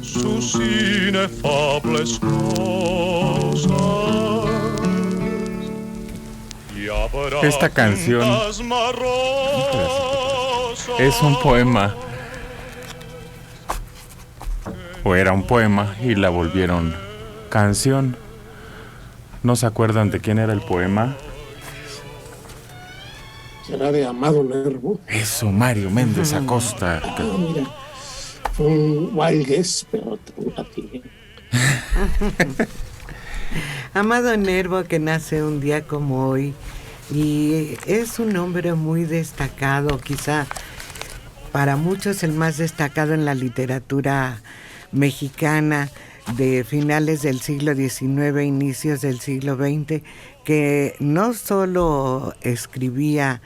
sus inefables cosas. Esta canción es un poema, o era un poema y la volvieron canción. ¿No se acuerdan de quién era el poema? ¿Será de Amado Nervo? Eso, Mario Méndez Acosta. Mira, fue un wild guess, pero la tiene. Amado Nervo, que nace un día como hoy, y es un hombre muy destacado, quizá para muchos el más destacado en la literatura mexicana de finales del siglo XIX, inicios del siglo XX, que no solo escribía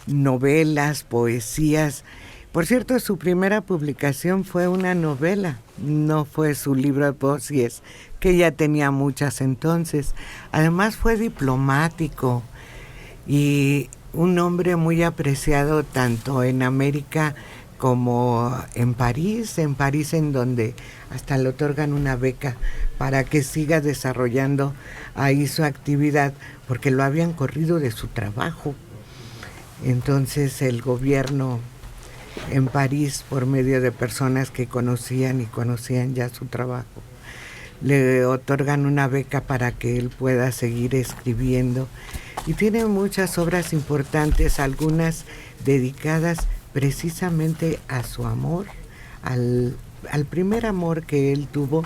novelas, poesías. Por cierto, su primera publicación fue una novela, no fue su libro de poesías, que ya tenía muchas entonces. Además fue diplomático y un hombre muy apreciado tanto en América como en París en donde hasta le otorgan una beca para que siga desarrollando ahí su actividad, porque lo habían corrido de su trabajo. Entonces el gobierno en París, por medio de personas que conocían ya su trabajo, le otorgan una beca para que él pueda seguir escribiendo. Y tiene muchas obras importantes, algunas dedicadas precisamente a su amor, al primer amor que él tuvo.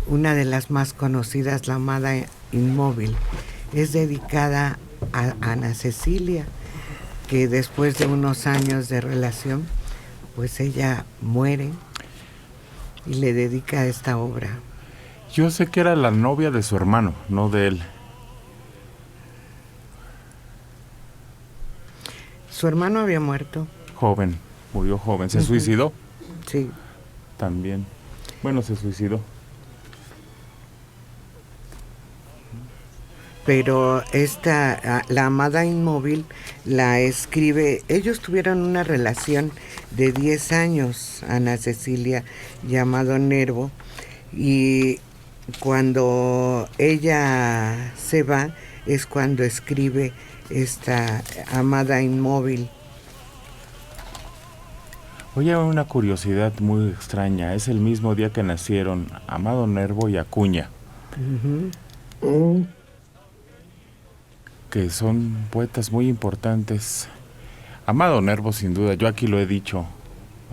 Una de las más conocidas, La amada inmóvil, es dedicada a Ana Cecilia, que después de unos años de relación, pues ella muere y le dedica esta obra. Yo sé que era la novia de su hermano, no de él. Su hermano había muerto. Joven, murió joven. ¿Se suicidó? Sí. También. Bueno, se suicidó. Pero La amada inmóvil, la escribe, ellos tuvieron una relación de 10 años, Ana Cecilia y Amado Nervo, y cuando ella se va es cuando escribe esta amada inmóvil. Oye, una curiosidad muy extraña, es el mismo día que nacieron Amado Nervo y Acuña. Que son poetas muy importantes. Amado Nervo, sin duda, yo aquí lo he dicho,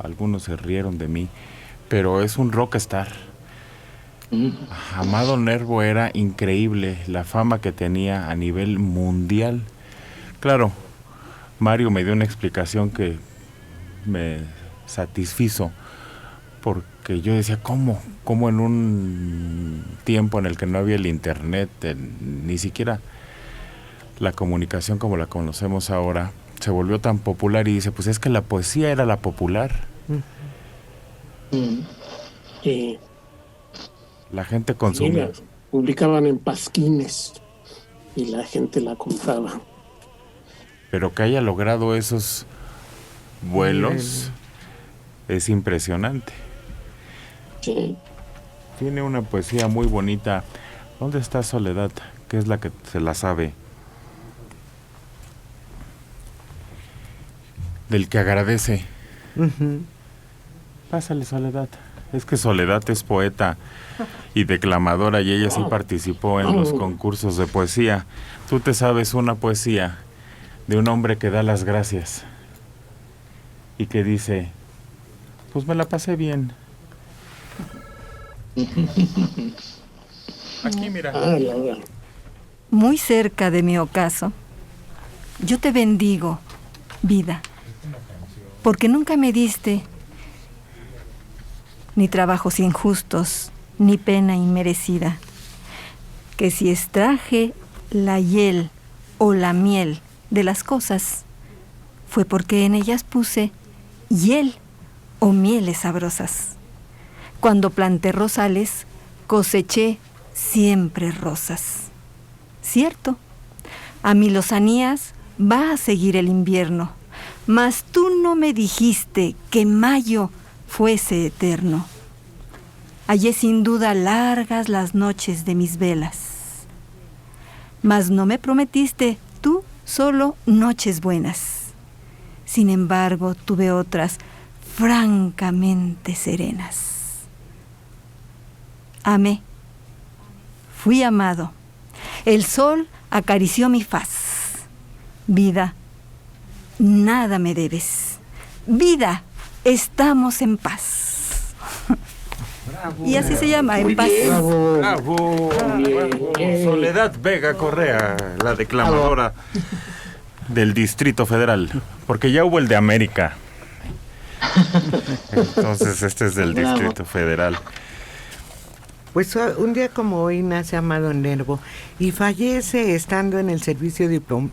algunos se rieron de mí, pero es un rockstar. Amado Nervo era increíble, la fama que tenía a nivel mundial. Claro, Mario me dio una explicación que me satisfizo, porque yo decía, ¿cómo en un tiempo en el que no había el internet, ni siquiera la comunicación como la conocemos ahora, se volvió tan popular? Y dice, pues es que la poesía era la popular. La gente consumía. Publicaban en pasquines y la gente la compraba. Pero que haya logrado esos vuelos es impresionante. Sí. Tiene una poesía muy bonita. ¿Dónde está Soledad? Que es la que se la sabe. Del que agradece. Pásale, Soledad. Es que Soledad es poeta y declamadora, y ella sí participó en los concursos de poesía. Tú te sabes una poesía de un hombre que da las gracias y que dice, pues me la pasé bien. Aquí, mira. Muy cerca de mi ocaso, yo te bendigo, vida, porque nunca me diste ni trabajos injustos, ni pena inmerecida, que si extraje la hiel o la miel de las cosas, fue porque en ellas puse hiel o mieles sabrosas. Cuando planté rosales, coseché siempre rosas. Cierto, a mi lozanías va a seguir el invierno, mas tú no me dijiste que mayo fuese eterno. Hallé sin duda largas las noches de mis velas. Mas no me prometiste tú solo noches buenas. Sin embargo, tuve otras francamente serenas. Amé. Fui amado. El sol acarició mi faz. Vida, nada me debes. Vida, estamos en paz. Bravo. Y así se llama, Muy En Paz. bien. Bravo, Bien. bravo. Soledad Vega Correa, la declamadora del Distrito Federal, porque ya hubo el de América. Entonces este es del Bravo. Distrito Federal. Pues un día como hoy nace Amado Nervo y fallece estando en el servicio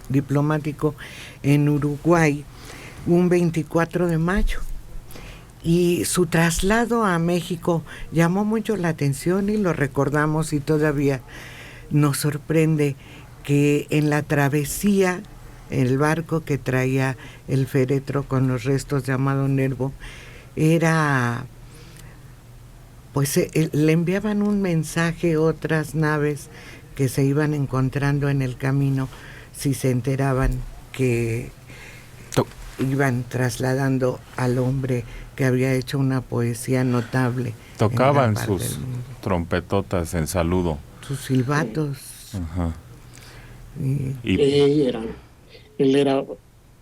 diplomático en Uruguay un 24 de mayo. Y su traslado a México llamó mucho la atención y lo recordamos, y todavía nos sorprende que en la travesía, el barco que traía el féretro con los restos de Amado Nervo era... pues le enviaban un mensaje otras naves que se iban encontrando en el camino si se enteraban que iban trasladando al hombre que había hecho una poesía notable. Tocaban en gran parte sus del mundo. trompetotas en saludo. Sus silbatos. Ajá. Y Y Él era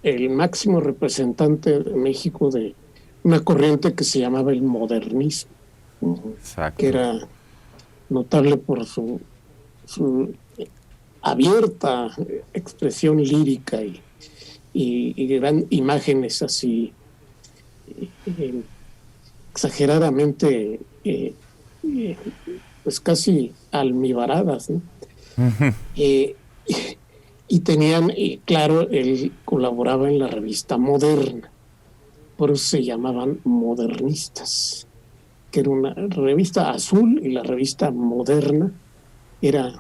el máximo representante de México de una corriente que se llamaba el modernismo, exacto. que era notable por su abierta expresión lírica y gran imágenes así exageradamente pues casi almibaradas, ¿no? Ujú. Y tenían, claro, él colaboraba en la revista Moderna, por eso se llamaban modernistas, que era una revista azul, y la revista Moderna era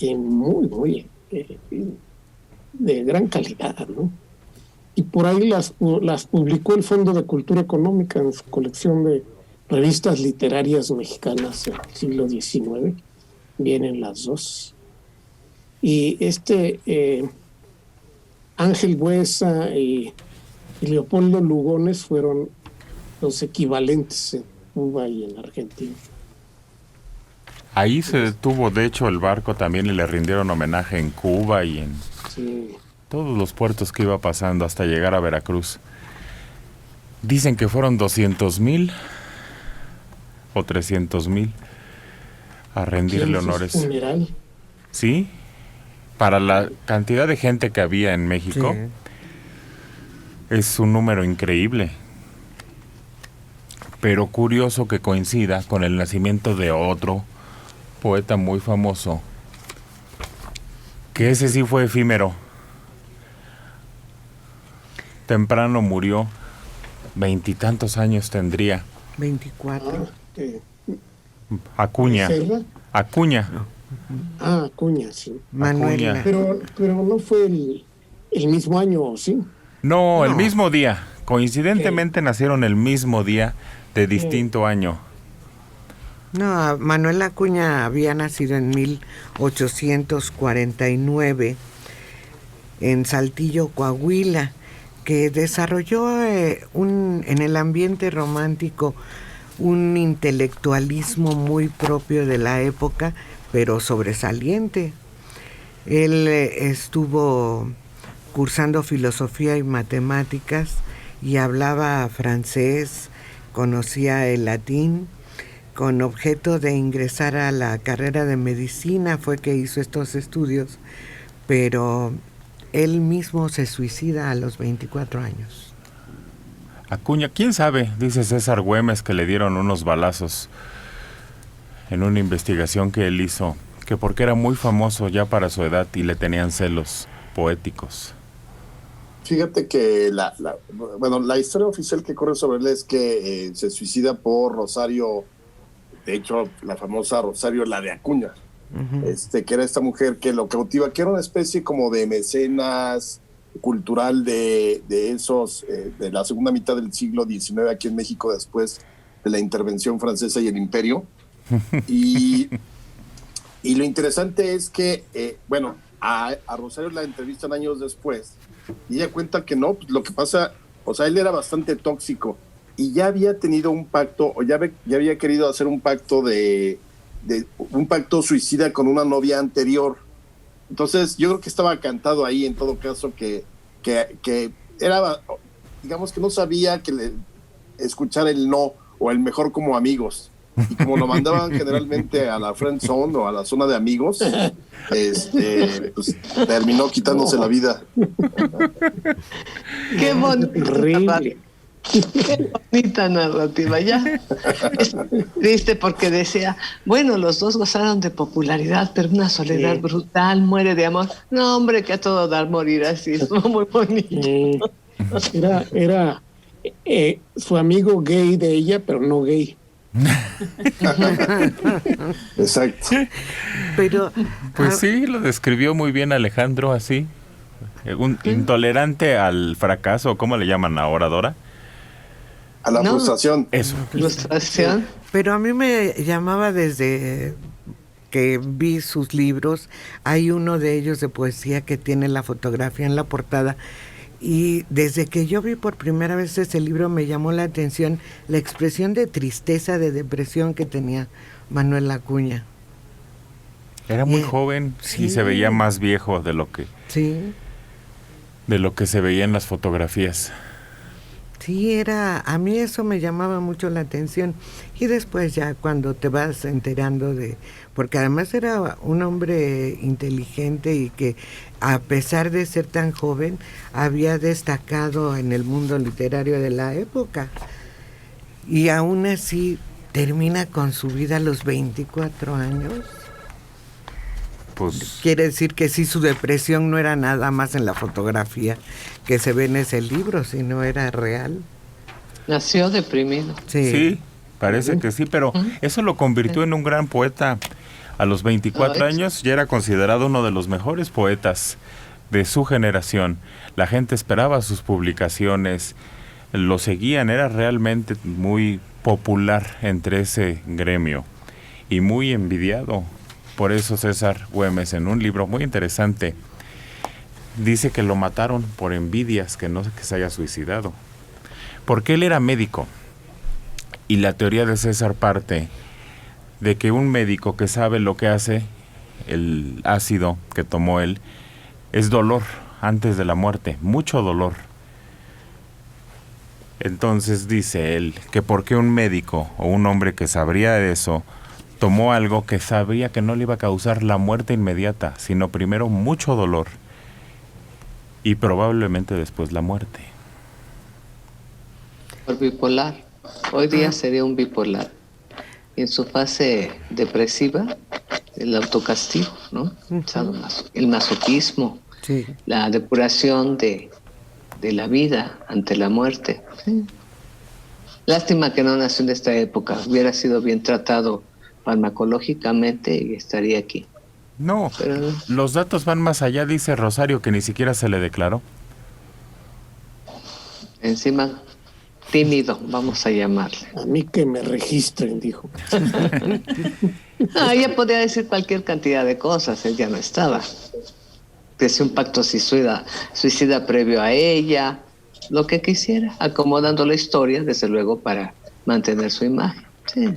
muy de gran calidad, ¿no? Y por ahí las publicó el Fondo de Cultura Económica en su colección de revistas literarias mexicanas del siglo XIX. Vienen las dos. Y Ángel Buesa y Leopoldo Lugones fueron los equivalentes en Cuba y en Argentina. Ahí se detuvo, de hecho, el barco también y le rindieron homenaje en Cuba y en Sí. todos los puertos que iba pasando hasta llegar a Veracruz. Dicen que fueron 200,000 o 300,000 a rendirle ¿Quién hizo su honores. funeral? ¿Sí? Para la cantidad de gente que había en México, sí. es un número increíble. Pero curioso que coincida con el nacimiento de otro poeta muy famoso, que ese sí fue efímero. Temprano murió, 20 años tendría. 24. Acuña. ¿Serra? Acuña. Acuña, sí. Manuela. Acuña. Pero no fue el mismo año, ¿sí? No, el No. mismo día. Coincidentemente nacieron el mismo día de distinto año. No, Manuel Acuña había nacido en 1849 en Saltillo, Coahuila, que desarrolló en el ambiente romántico un intelectualismo muy propio de la época, pero sobresaliente. Él estuvo cursando filosofía y matemáticas y hablaba francés, conocía el latín. Con objeto de ingresar a la carrera de medicina fue que hizo estos estudios, pero él mismo se suicida a los 24 años. Acuña, quién sabe, dice César Güemes, que le dieron unos balazos en una investigación que él hizo, que porque era muy famoso ya para su edad y le tenían celos poéticos. Fíjate que la historia oficial que corre sobre él es que se suicida por Rosario, de hecho la famosa Rosario, la de Acuña, Uh-huh. que era esta mujer que lo cautiva, que era una especie como de mecenas, cultural de esos, de la segunda mitad del siglo XIX aquí en México, después de la intervención francesa y el imperio. Y lo interesante es que, a Rosario la entrevistan años después y ella cuenta que no, pues lo que pasa, o sea, él era bastante tóxico y ya había tenido un pacto, o ya había querido hacer un pacto de un pacto suicida con una novia anterior. Entonces yo creo que estaba cantado ahí, en todo caso, que era, digamos que no sabía escuchar el no o el mejor como amigos. Y como lo mandaban generalmente a la friend zone o a la zona de amigos, pues terminó quitándose la vida. Qué Horrible. Qué bonita narrativa, ya. Es triste porque decía, bueno, los dos gozaron de popularidad, pero una soledad brutal, muere de amor. No, hombre, que a todo dar morir así, es muy bonito. Era su amigo gay de ella, pero no gay. Exacto. Pero Pues sí, lo describió muy bien Alejandro así. Un intolerante al fracaso, ¿cómo le llaman ahora, Dora? A la frustración. Eso. Frustración. Pero a mí me llamaba desde que vi sus libros. Hay uno de ellos de poesía que tiene la fotografía en la portada. Y desde que yo vi por primera vez ese libro me llamó la atención la expresión de tristeza, de depresión que tenía Manuel Acuña. Era muy joven sí. y se veía más viejo de lo que Sí, se veía en las fotografías. sí, a mí eso me llamaba mucho la atención. Y después ya cuando te vas enterando porque además era un hombre inteligente y que a pesar de ser tan joven había destacado en el mundo literario de la época. Y aún así termina con su vida a los 24 años. Pues Quiere decir que sí, su depresión no era nada más en la fotografía que se ve en ese libro, sino era real. Nació deprimido. sí, parece que sí, pero eso lo convirtió en un gran poeta. A los 24 años ya era considerado uno de los mejores poetas de su generación. La gente esperaba sus publicaciones, lo seguían, era realmente muy popular entre ese gremio y muy envidiado. Por eso César Güemes, en un libro muy interesante, dice que lo mataron por envidias, que no que se haya suicidado. Porque él era médico. Y la teoría de César parte de que un médico que sabe lo que hace, el ácido que tomó él, es dolor antes de la muerte, mucho dolor. Entonces dice él que porque un médico o un hombre que sabría de eso tomó algo que sabría que no le iba a causar la muerte inmediata, sino primero mucho dolor y probablemente después la muerte. Por bipolar. Hoy día sería un bipolar. En su fase depresiva, el autocastigo, ¿no? El masoquismo, Sí. la depuración de la vida ante la muerte. Sí. Lástima que no nació en esta época. Hubiera sido bien tratado farmacológicamente y estaría aquí. No, Pero no. los datos van más allá, dice Rosario, que ni siquiera se le declaró. Encima, tímido, vamos a llamarle. A mí que me registren, dijo. Ella podía decir cualquier cantidad de cosas, él ya no estaba. Decía un pacto suicida previo a ella, lo que quisiera, acomodando la historia, desde luego, para mantener su imagen. Sí.